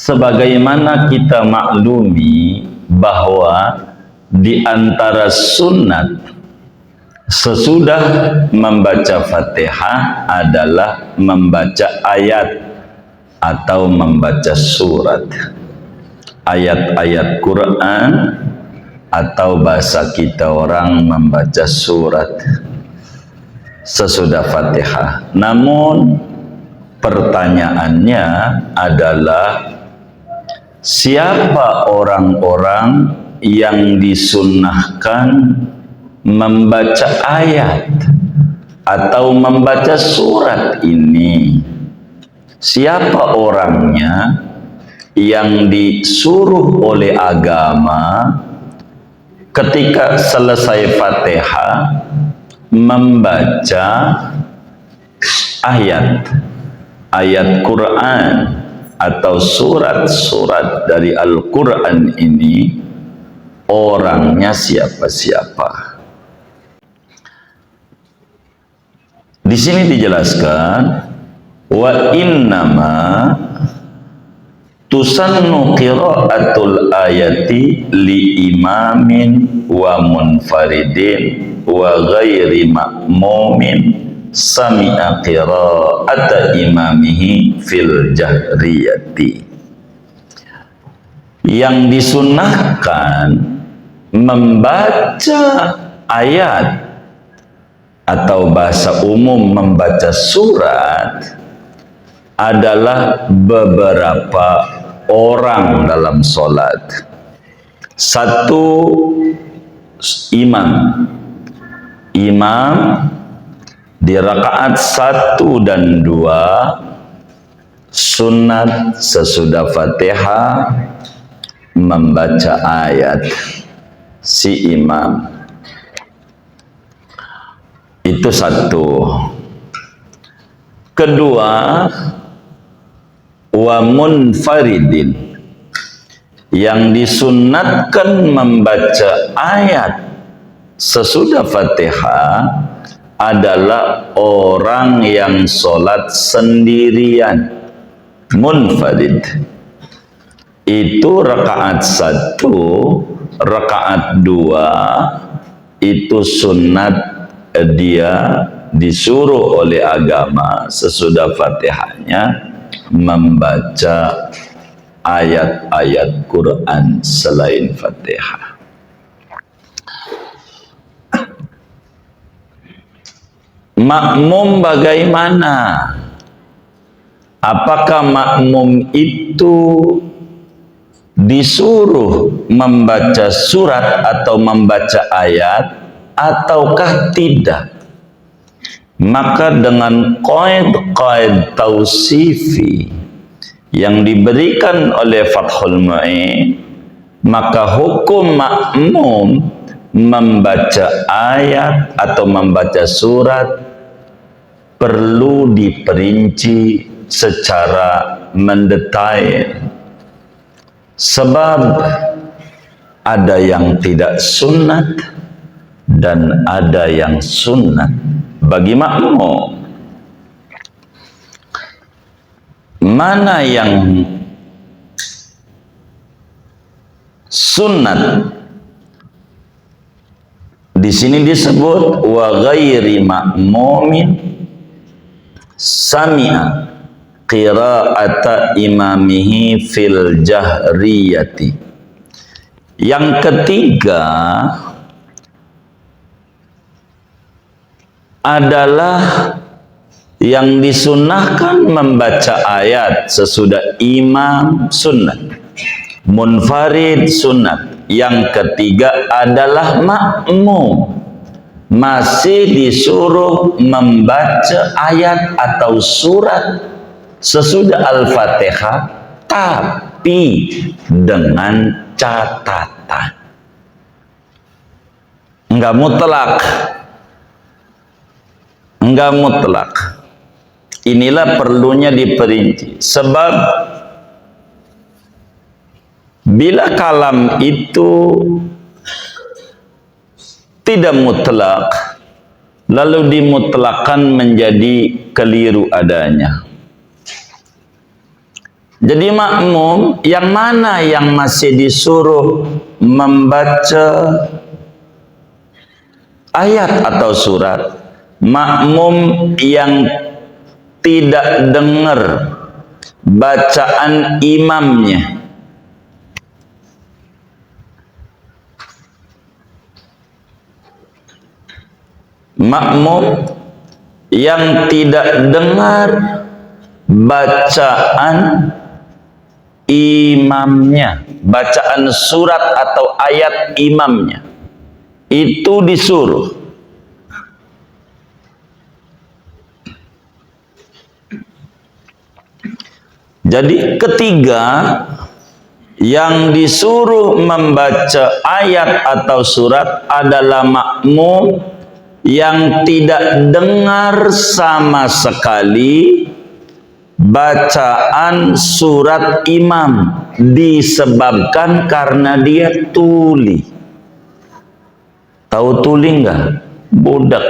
Sebagaimana kita maklumi bahwa di antara sunat sesudah membaca Fatihah adalah membaca ayat atau membaca surat, ayat-ayat Quran, atau bahasa kita orang membaca surat sesudah Fatihah. Namun pertanyaannya adalah, siapa orang-orang yang disunnahkan membaca ayat atau membaca surat ini? Siapa orangnya yang disuruh oleh agama ketika selesai Fatihah membaca ayat Quran atau surat-surat dari Al-Quran ini? Orangnya siapa-siapa? Di sini dijelaskan, wa innama tusannu qiraatul ayati li imamin wa munfaridin wa ghairi ma'mumin sami'a qiraata imamihi fil jahriyati. Yang disunnahkan membaca ayat atau bahasa umum membaca surat adalah beberapa orang dalam solat. Satu, imam di rakaat 1 dan 2 sunat sesudah Fatihah membaca ayat si imam. Itu satu. Kedua, wa munfaridin, yang disunnatkan membaca ayat sesudah Fatihah adalah orang yang sholat sendirian, munfarid. Itu rakaat 1, rakaat 2 itu sunnat, dia disuruh oleh agama sesudah Fatihahnya membaca ayat-ayat Quran selain Fatihah. Makmum bagaimana? Apakah makmum itu disuruh membaca surat atau membaca ayat ataukah tidak? Maka dengan qaid tausifi yang diberikan oleh Fathul Mu'in, maka hukum makmum membaca ayat atau membaca surat perlu diperinci secara mendetail, sebab ada yang tidak sunat dan ada yang sunat bagi makmum. Mana yang sunat? Di sini disebut wa ghairi ma'mumin sami'a qira'ata imamihi fil jahriyati. Yang ketiga adalah yang disunahkan membaca ayat sesudah imam sunnat, munfarid sunnat. Yang ketiga adalah makmum, masih disuruh membaca ayat atau surat sesudah Al-Fatihah, tapi dengan catatan enggak mutlak. Inilah perlunya diperinci, sebab bila kalam itu tidak mutlak lalu dimutlakan menjadi keliru adanya. Jadi makmum yang mana yang masih disuruh membaca ayat atau surat? Makmum yang tidak dengar bacaan imamnya. Makmum yang tidak dengar bacaan imamnya, bacaan surat atau ayat imamnya, itu disuruh. Jadi ketiga, yang disuruh membaca ayat atau surat adalah makmum yang tidak dengar sama sekali bacaan surat imam, disebabkan karena dia tuli. Tahu tuli enggak? Budak.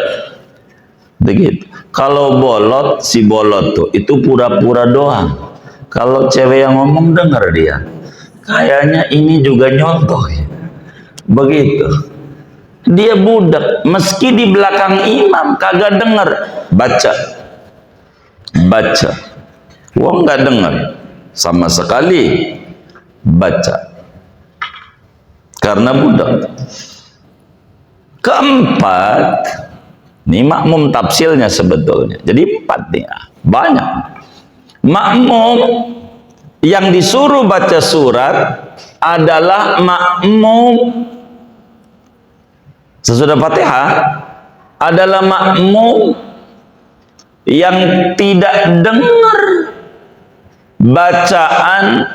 Begitu. Kalau bolot, si bolot tuh itu pura-pura doang. Kalau cewek yang ngomong dengar dia. Kayaknya ini juga nyontoh ya. Begitu. Dia budak, meski di belakang imam kagak dengar, baca. Wong nggak dengar sama sekali, baca. Karena budak. Keempat, ini makmum tafsilnya sebetulnya. Jadi 4 nih, banyak. Makmum yang disuruh baca surat adalah makmum sesudah Fatihah, adalah makmum yang tidak dengar bacaan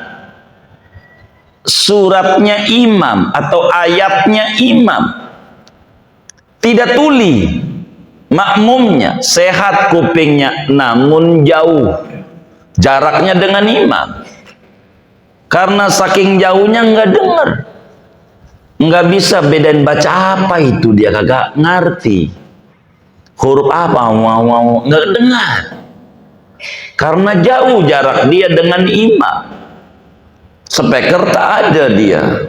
suratnya imam atau ayatnya imam, tidak tuli makmumnya, sehat kupingnya namun jauh jaraknya dengan imam, karena saking jauhnya nggak dengar, nggak bisa bedain baca apa itu, dia kagak ngerti huruf apa, mau nggak dengar karena jauh jarak dia dengan imam. Speaker tak ada dia,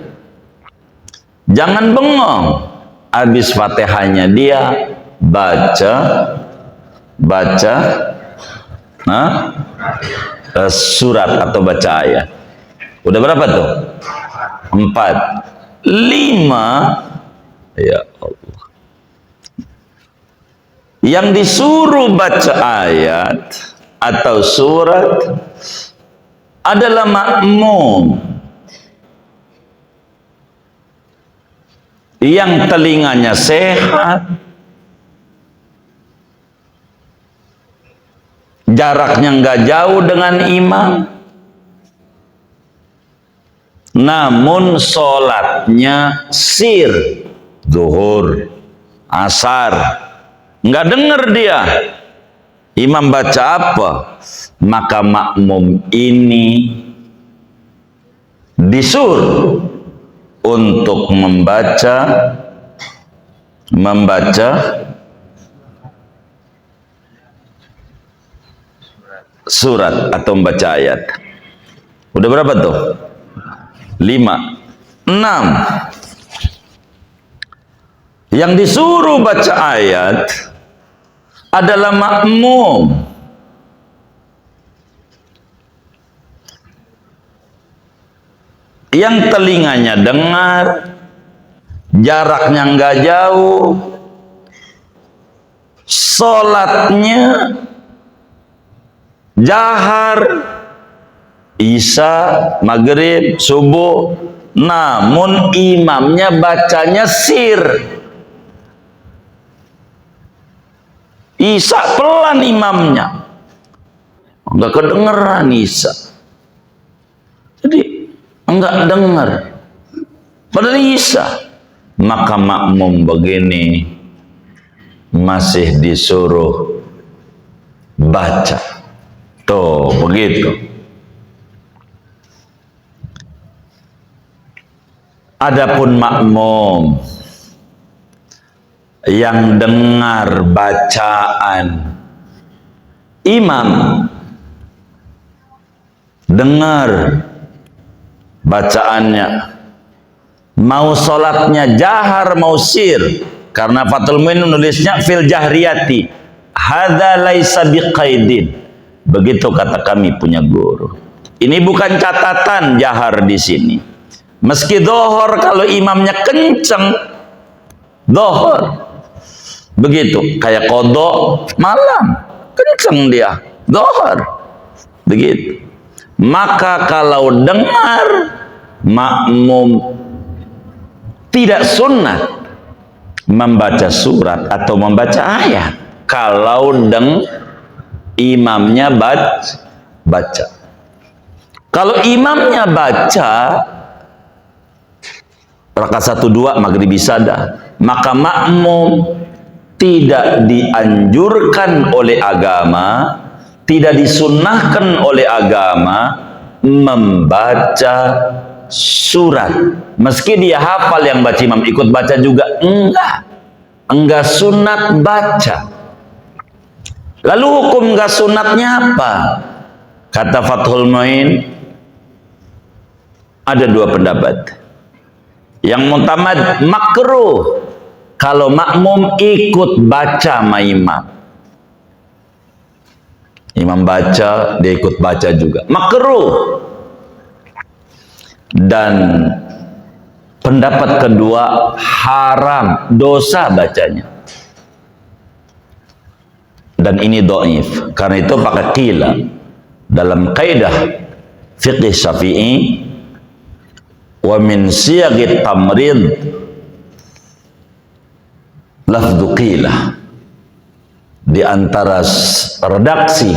jangan bengong, habis Fatihahnya dia baca surat atau baca ayat. Udah berapa tuh? 4. 5, ya Allah, yang disuruh baca ayat atau surat adalah makmum yang telinganya sehat, jaraknya nggak jauh dengan imam, namun sholatnya sir, zuhur, asar, nggak denger dia imam baca apa, maka makmum ini disuruh untuk membaca surat atau membaca ayat. Udah berapa tuh? 5. 6. Yang disuruh baca ayat adalah makmum yang telinganya dengar, jaraknya nggak jauh, sholatnya jahar, isya, maghrib, subuh, namun imamnya bacanya sir. Isya pelan imamnya, nggak kedengeran isya, jadi nggak dengar padahal isya. Maka makmum begini masih disuruh baca. Tuh begitu. Adapun makmum yang dengar bacaan imam dengar bacaannya, mau sholatnya jahar mau sir, karena Fathul Muin nulisnya fil jahriyati, hadza laisa biqaidin, begitu kata kami punya guru. Ini bukan catatan jahar di sini, meski dohor kalau imamnya kenceng dohor, begitu kayak kodok malam kenceng dia dohor, begitu. Maka kalau dengar makmum tidak sunnah membaca surat atau membaca ayat kalau imamnya baca. Kalau imamnya baca rakaat 1-2 maghrib isyadah, maka makmum tidak dianjurkan oleh agama, tidak disunnahkan oleh agama membaca surat. Meski dia hafal yang baca imam, ikut baca juga enggak sunat baca. Lalu hukum enggak sunatnya apa? Kata Fathul Muin ada 2 pendapat. Yang mutamad makruh kalau makmum ikut baca sama imam. Imam baca, dia ikut baca juga. Makruh. Dan pendapat kedua haram, dosa bacanya. Dan ini dhaif. Karena itu pakai qila. Dalam kaidah fiqh Syafi'i, wa min siyagit tamrid lafdzu qila. Di antara redaksi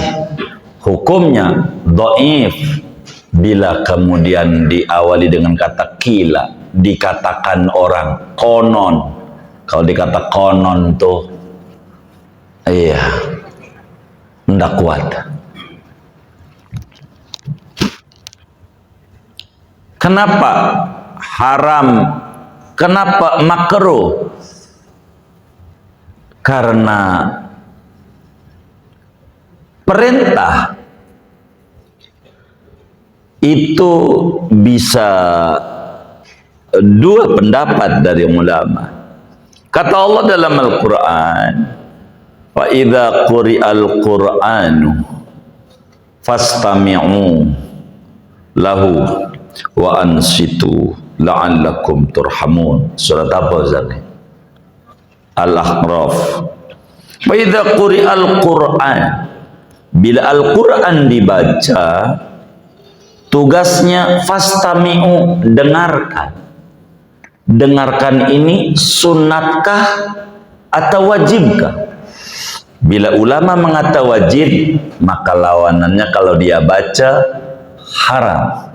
hukumnya dhaif bila kemudian diawali dengan kata qila, dikatakan orang konon. Kalau dikata konon tuh iya ndak kuat. Kenapa haram? Kenapa makruh? Karena perintah itu bisa 2 pendapat dari ulama. Kata Allah dalam Al-Quran, fa idza quri'al Qur'anu fastami'u lahu wa ansitu la'allakum turhamun. Surat apa Zani? Al-A'raf. Wa idza quri'al Qur'an, bila Al-Quran dibaca, tugasnya fastami'u, dengarkan. Dengarkan ini sunnatkah atau wajibkah? Bila ulama mengata wajib, maka lawanannya kalau dia baca haram.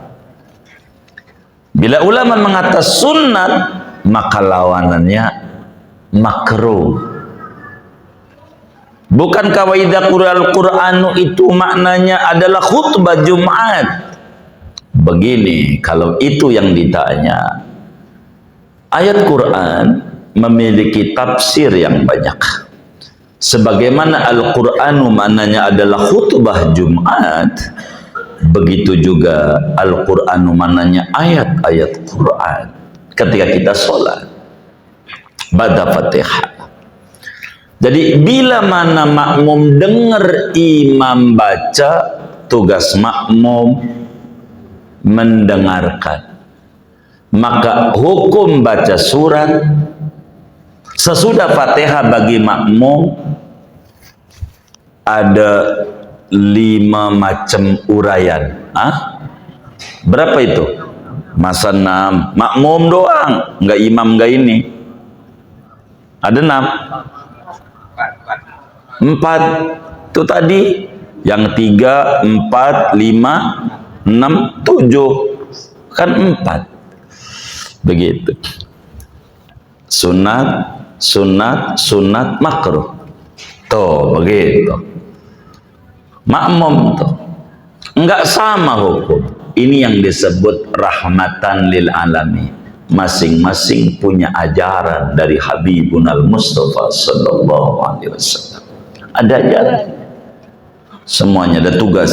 Bila ulama mengata sunnat, maka lawanannya makruh. Bukankah wa idza quri'al Qur'anu itu maknanya adalah khutbah Jumat? Begini, kalau itu yang ditanya, ayat Quran memiliki tafsir yang banyak. Sebagaimana Al-Qur'anu maknanya adalah khutbah Jumat, begitu juga Al-Qur'anu maknanya ayat-ayat Quran ketika kita sholat pada Fatihah. Jadi bila mana makmum dengar imam baca, tugas makmum mendengarkan. Maka hukum baca surat sesudah Fatihah bagi makmum ada 5 macam uraian. Berapa itu? Masa 6. Makmum doang, enggak imam, enggak ini. Ada 6. 4 itu tadi, yang 3, 4, 5, 6, 7 kan 4. Begitu. Sunat, sunat, sunat, makruh. Tuh, begitu. Makmum tuh enggak sama hukum. Ini yang disebut rahmatan lil alamin. Masing-masing punya ajaran dari Habibunal Mustafa sallallahu alaihi wasallam. Ada ajaran. Semuanya ada tugas.